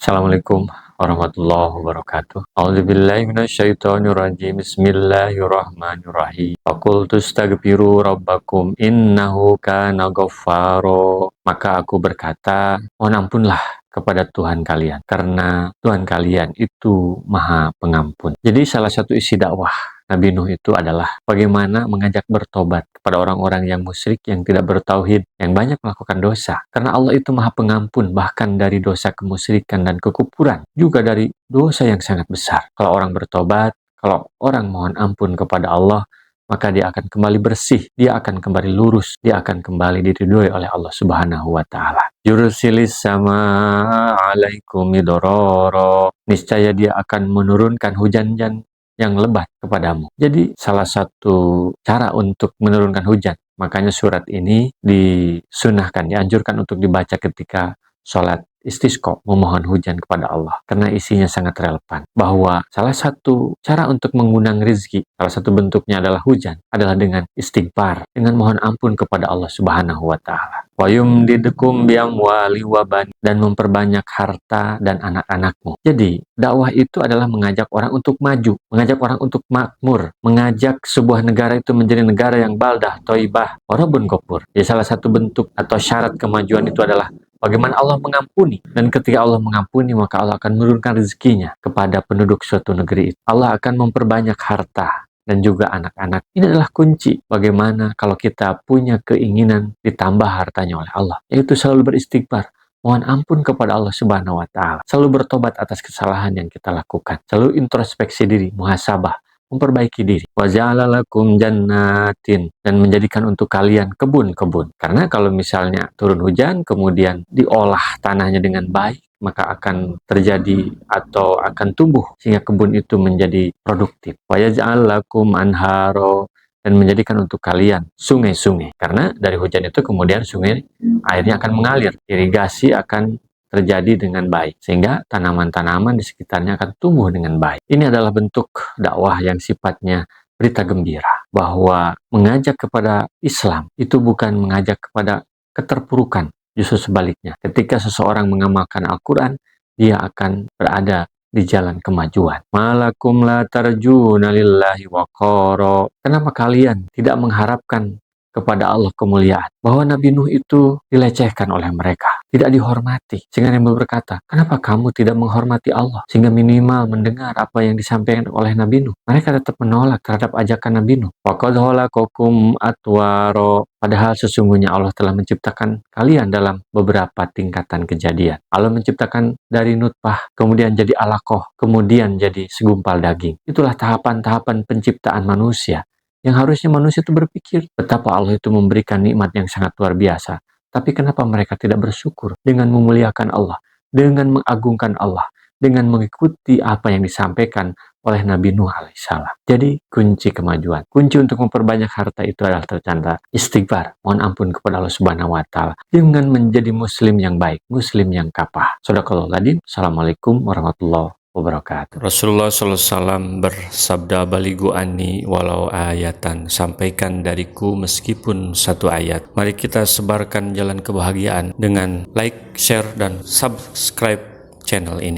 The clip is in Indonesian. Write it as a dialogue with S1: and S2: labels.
S1: Assalamualaikum warahmatullahi wabarakatuh. A'udzubillahi minasyaitonirrajim. Bismillahirrahmanirrahim. Faqultu astaghfiru rabbakum innahu kana ghaffaro. Maka aku berkata, mohon ampunlah kepada Tuhan kalian, karena Tuhan kalian itu Maha Pengampun. Jadi salah satu isi dakwah Nabi Nuh itu adalah bagaimana mengajak bertobat kepada orang-orang yang musyrik, yang tidak bertauhid, yang banyak melakukan dosa. Karena Allah itu Maha Pengampun, bahkan dari dosa kemusyrikan dan kekufuran, juga dari dosa yang sangat besar. Kalau orang bertobat, kalau orang mohon ampun kepada Allah, maka dia akan kembali bersih, dia akan kembali lurus, dia akan kembali diridhoi oleh Allah Subhanahu wa Ta'ala. Yursilis sama alaikum midororo. Niscaya dia akan menurunkan hujan yang lebat kepadamu. Jadi salah satu cara untuk menurunkan hujan, makanya surat ini disunahkan, dianjurkan untuk dibaca ketika sholat istisqa, memohon hujan kepada Allah, karena isinya sangat relevan. Bahwa salah satu cara untuk mengundang rezeki, salah satu bentuknya adalah hujan, adalah dengan istighfar, dengan mohon ampun kepada Allah Subhanahu wa Ta'ala. Wa yumdidukum biamwali waban, dan memperbanyak harta dan anak-anakmu. Jadi dakwah itu adalah mengajak orang untuk maju, mengajak orang untuk makmur, mengajak sebuah negara itu menjadi negara yang baldah, toibah, warabun gopur. Jadi salah satu bentuk atau syarat kemajuan itu adalah bagaimana Allah mengampuni. Dan ketika Allah mengampuni, maka Allah akan menurunkan rezekinya kepada penduduk suatu negeri itu. Allah akan memperbanyak harta dan juga anak-anak. Ini adalah kunci bagaimana kalau kita punya keinginan ditambah hartanya oleh Allah, yaitu selalu beristighfar, mohon ampun kepada Allah Subhanahu wa Ta'ala, selalu bertobat atas kesalahan yang kita lakukan, selalu introspeksi diri, muhasabah, memperbaiki diri. Wa ja'ala lakum jannatin, dan menjadikan untuk kalian kebun-kebun. Karena kalau misalnya turun hujan kemudian diolah tanahnya dengan baik, maka akan terjadi atau akan tumbuh sehingga kebun itu menjadi produktif. Wa yaj'al lakum anharo, dan menjadikan untuk kalian sungai-sungai. Karena dari hujan itu kemudian sungai airnya akan mengalir, irigasi akan terjadi dengan baik, sehingga tanaman-tanaman di sekitarnya akan tumbuh dengan baik. Ini adalah bentuk dakwah yang sifatnya berita gembira, bahwa mengajak kepada Islam itu bukan mengajak kepada keterpurukan, justru sebaliknya. Ketika seseorang mengamalkan Al-Quran, dia akan berada di jalan kemajuan. Malakum la tarjuna lillahi waqara. Kenapa kalian tidak mengharapkan kepada Allah kemuliaan? Bahwa Nabi Nuh itu dilecehkan oleh mereka, tidak dihormati. Sehingga Nabi berkata, kenapa kamu tidak menghormati Allah sehingga minimal mendengar apa yang disampaikan oleh Nabi Nuh? Mereka tetap menolak terhadap ajakan Nabi Nuh. Waqad khalaqakum atwaro. Padahal sesungguhnya Allah telah menciptakan kalian dalam beberapa tingkatan kejadian. Allah menciptakan dari nutfah, kemudian jadi alaqah, kemudian jadi segumpal daging. Itulah tahapan-tahapan penciptaan manusia, yang harusnya manusia itu berpikir betapa Allah itu memberikan nikmat yang sangat luar biasa. Tapi kenapa mereka tidak bersyukur dengan memuliakan Allah, dengan mengagungkan Allah, dengan mengikuti apa yang disampaikan oleh Nabi Nuh alaihissalam. Jadi kunci kemajuan, kunci untuk memperbanyak harta itu adalah tercanda istighfar, mohon ampun kepada Allah Subhanahu wa Ta'ala, dengan menjadi muslim yang baik, muslim yang kapah. Shadaqallahul adzim. Assalamualaikum warahmatullahi wabarakatuh. Rasulullah SAW bersabda, baligu anni walau ayatan, sampaikan dariku meskipun satu ayat. Mari kita sebarkan jalan kebahagiaan dengan like, share, dan subscribe channel ini.